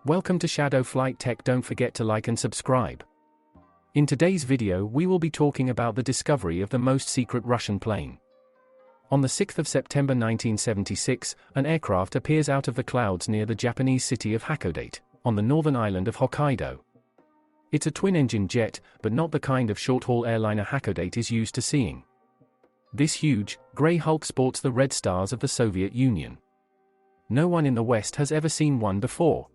Welcome to Shadow Flight Tech. Don't forget to like and subscribe. In today's video we will be talking about the discovery of the most secret Russian plane. On the 6th of September 1976, an aircraft appears out of the clouds near the Japanese city of Hakodate, on the northern island of Hokkaido. It's a twin-engine jet, but not the kind of short-haul airliner Hakodate is used to seeing. This huge, grey hulk sports the red stars of the Soviet Union. No one in the West has ever seen one before.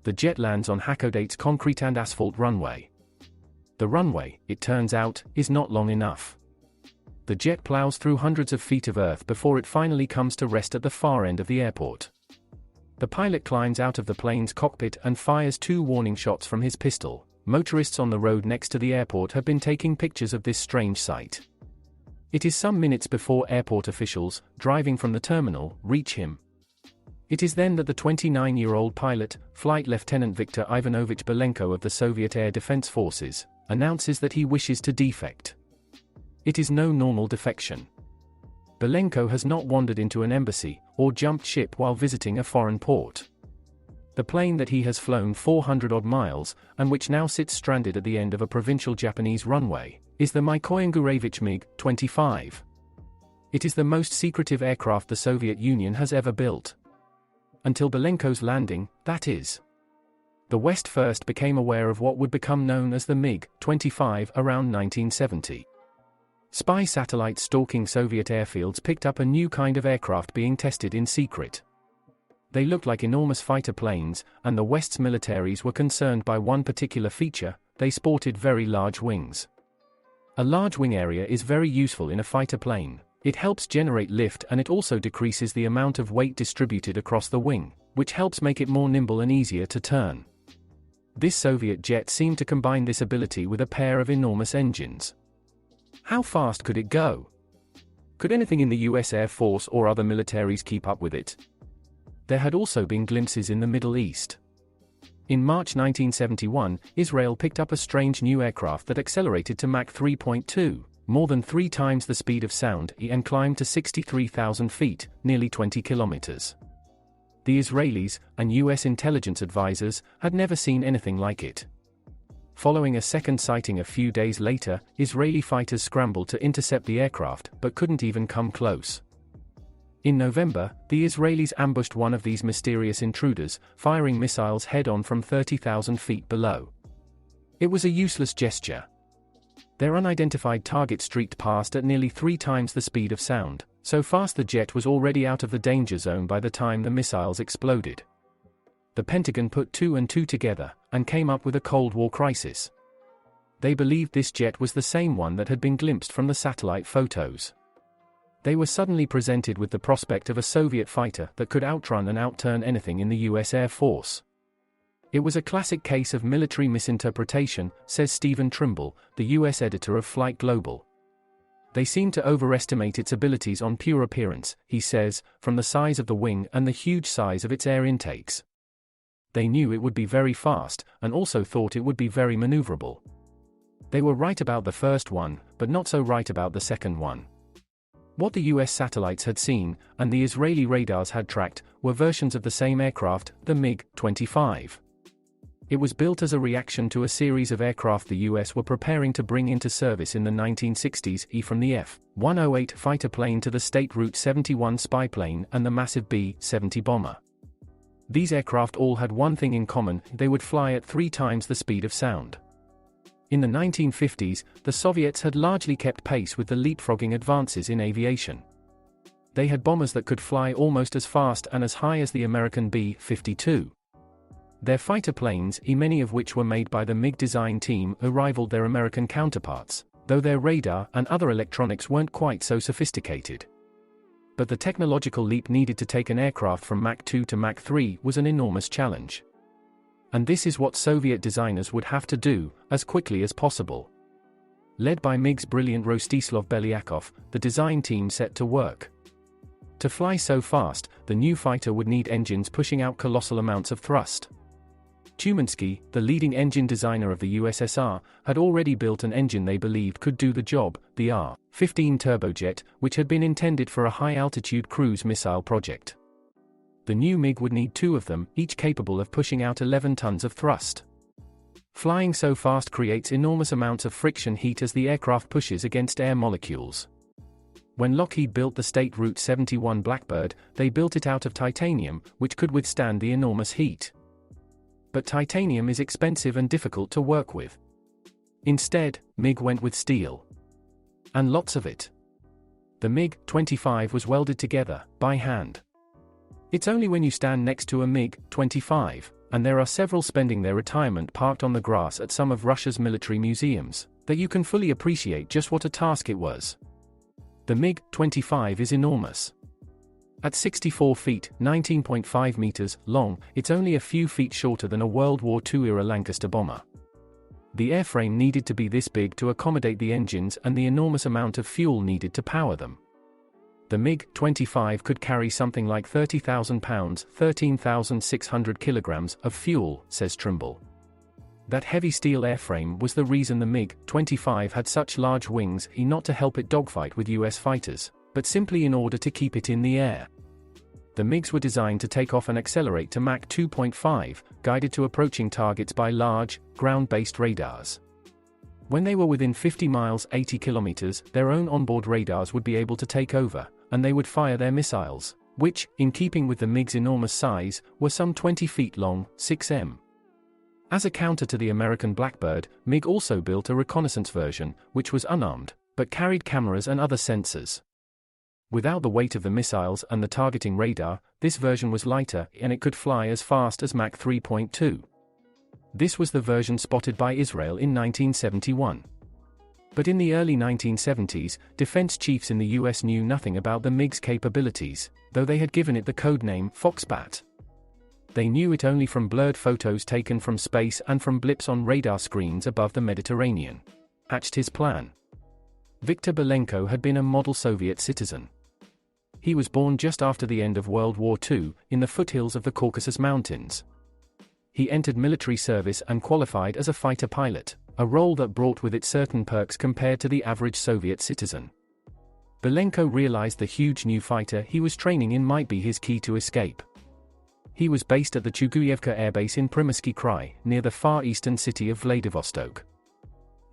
The jet lands on Hakodate's concrete and asphalt runway. The runway, it turns out, is not long enough. The jet plows through hundreds of feet of earth before it finally comes to rest at the far end of the airport. The pilot climbs out of the plane's cockpit and fires 2 warning shots from his pistol. Motorists on the road next to the airport have been taking pictures of this strange sight. It is some minutes before airport officials, driving from the terminal, reach him. It is then that the 29-year-old pilot, Flight Lieutenant Viktor Ivanovich Belenko of the Soviet Air Defense Forces, announces that he wishes to defect. It is no normal defection. Belenko has not wandered into an embassy, or jumped ship while visiting a foreign port. The plane that he has flown 400-odd miles, and which now sits stranded at the end of a provincial Japanese runway, is the Mikoyan Gurevich MiG-25. It is the most secretive aircraft the Soviet Union has ever built. Until Belenko's landing, that is. The West first became aware of what would become known as the MiG-25 around 1970. Spy satellites stalking Soviet airfields picked up a new kind of aircraft being tested in secret. They looked like enormous fighter planes, and the West's militaries were concerned by one particular feature: they sported very large wings. A large wing area is very useful in a fighter plane. It helps generate lift and it also decreases the amount of weight distributed across the wing, which helps make it more nimble and easier to turn. This Soviet jet seemed to combine this ability with a pair of enormous engines. How fast could it go? Could anything in the US Air Force or other militaries keep up with it? There had also been glimpses in the Middle East. In March 1971, Israel picked up a strange new aircraft that accelerated to Mach 3.2. More than 3 times the speed of sound, and climbed to 63,000 feet, nearly 20 kilometers. The Israelis, and US intelligence advisors, had never seen anything like it. Following a second sighting a few days later, Israeli fighters scrambled to intercept the aircraft, but couldn't even come close. In November, the Israelis ambushed one of these mysterious intruders, firing missiles head-on from 30,000 feet below. It was a useless gesture. Their unidentified target streaked past at nearly 3 times the speed of sound, so fast the jet was already out of the danger zone by the time the missiles exploded. The Pentagon put 2 and 2 together, and came up with a Cold War crisis. They believed this jet was the same one that had been glimpsed from the satellite photos. They were suddenly presented with the prospect of a Soviet fighter that could outrun and outturn anything in the US Air Force. It was a classic case of military misinterpretation, says Stephen Trimble, the US editor of Flight Global. They seemed to overestimate its abilities on pure appearance, he says, from the size of the wing and the huge size of its air intakes. They knew it would be very fast, and also thought it would be very maneuverable. They were right about the first one, but not so right about the second one. What the US satellites had seen, and the Israeli radars had tracked, were versions of the same aircraft, the MiG-25. It was built as a reaction to a series of aircraft the US were preparing to bring into service in the 1960s, from the F-108 fighter plane to the State Route 71 spy plane and the massive B-70 bomber. These aircraft all had one thing in common: they would fly at 3 times the speed of sound. In the 1950s, the Soviets had largely kept pace with the leapfrogging advances in aviation. They had bombers that could fly almost as fast and as high as the American B-52. Their fighter planes, many of which were made by the MiG design team, rivaled their American counterparts, though their radar and other electronics weren't quite so sophisticated. But the technological leap needed to take an aircraft from Mach 2 to Mach 3 was an enormous challenge. And this is what Soviet designers would have to do, as quickly as possible. Led by MiG's brilliant Rostislav Belyakov, the design team set to work. To fly so fast, the new fighter would need engines pushing out colossal amounts of thrust. Tumansky, the leading engine designer of the USSR, had already built an engine they believed could do the job, the R-15 turbojet, which had been intended for a high-altitude cruise missile project. The new MiG would need 2 of them, each capable of pushing out 11 tons of thrust. Flying so fast creates enormous amounts of friction heat as the aircraft pushes against air molecules. When Lockheed built the State Route 71 Blackbird, they built it out of titanium, which could withstand the enormous heat. But titanium is expensive and difficult to work with. Instead, MiG went with steel. And lots of it. The MiG-25 was welded together, by hand. It's only when you stand next to a MiG-25, and there are several spending their retirement parked on the grass at some of Russia's military museums, that you can fully appreciate just what a task it was. The MiG-25 is enormous. At 64 feet, 19.5 meters, long, it's only a few feet shorter than a World War II-era Lancaster bomber. The airframe needed to be this big to accommodate the engines and the enormous amount of fuel needed to power them. The MiG-25 could carry something like 30,000 pounds, 13,600 kilograms, of fuel, says Trimble. That heavy steel airframe was the reason the MiG-25 had such large wings, not to help it dogfight with US fighters, but simply in order to keep it in the air. The MiGs were designed to take off and accelerate to Mach 2.5, guided to approaching targets by large, ground-based radars. When they were within 50 miles 80 kilometers, their own onboard radars would be able to take over, and they would fire their missiles, which, in keeping with the MiG's enormous size, were some 20 feet long, 6 m. As a counter to the American Blackbird, MiG also built a reconnaissance version, which was unarmed, but carried cameras and other sensors. Without the weight of the missiles and the targeting radar, this version was lighter, and it could fly as fast as Mach 3.2. This was the version spotted by Israel in 1971. But in the early 1970s, defense chiefs in the US knew nothing about the MiG's capabilities, though they had given it the code name Foxbat. They knew it only from blurred photos taken from space and from blips on radar screens above the Mediterranean. Hatched his plan. Viktor Belenko had been a model Soviet citizen. He was born just after the end of World War II, in the foothills of the Caucasus Mountains. He entered military service and qualified as a fighter pilot, a role that brought with it certain perks compared to the average Soviet citizen. Belenko realized the huge new fighter he was training in might be his key to escape. He was based at the Chuguyevka Air Base in Primorsky Krai, near the far eastern city of Vladivostok.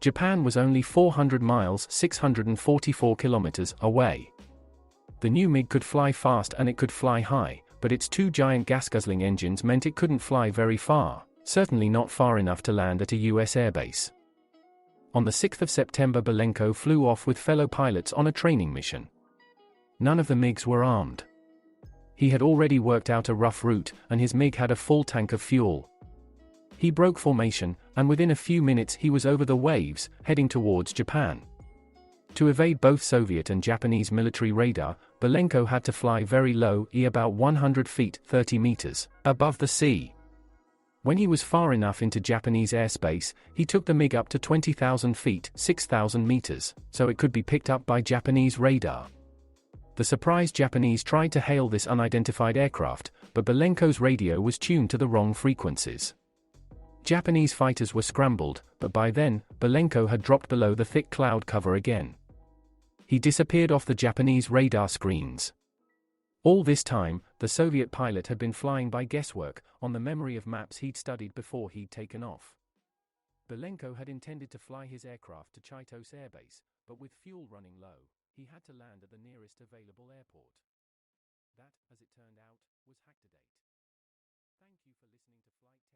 Japan was only 400 miles 644 kilometers away. The new MiG could fly fast and it could fly high, but its 2 giant gas-guzzling engines meant it couldn't fly very far, certainly not far enough to land at a US airbase. On the 6th of September, Belenko flew off with fellow pilots on a training mission. None of the MiGs were armed. He had already worked out a rough route, and his MiG had a full tank of fuel. He broke formation, and within a few minutes he was over the waves, heading towards Japan. To evade both Soviet and Japanese military radar, Belenko had to fly very low, about 100 feet 30 meters, above the sea. When he was far enough into Japanese airspace, he took the MiG up to 20,000 feet 6,000 meters, so it could be picked up by Japanese radar. The surprised Japanese tried to hail this unidentified aircraft, but Belenko's radio was tuned to the wrong frequencies. Japanese fighters were scrambled, but by then, Belenko had dropped below the thick cloud cover again. He disappeared off the Japanese radar screens. All this time, the Soviet pilot had been flying by guesswork, on the memory of maps he'd studied before he'd taken off. Belenko had intended to fly his aircraft to Chaitos Air Base, but with fuel running low, he had to land at the nearest available airport. That, as it turned out, was Hackney. Thank you for listening to Flight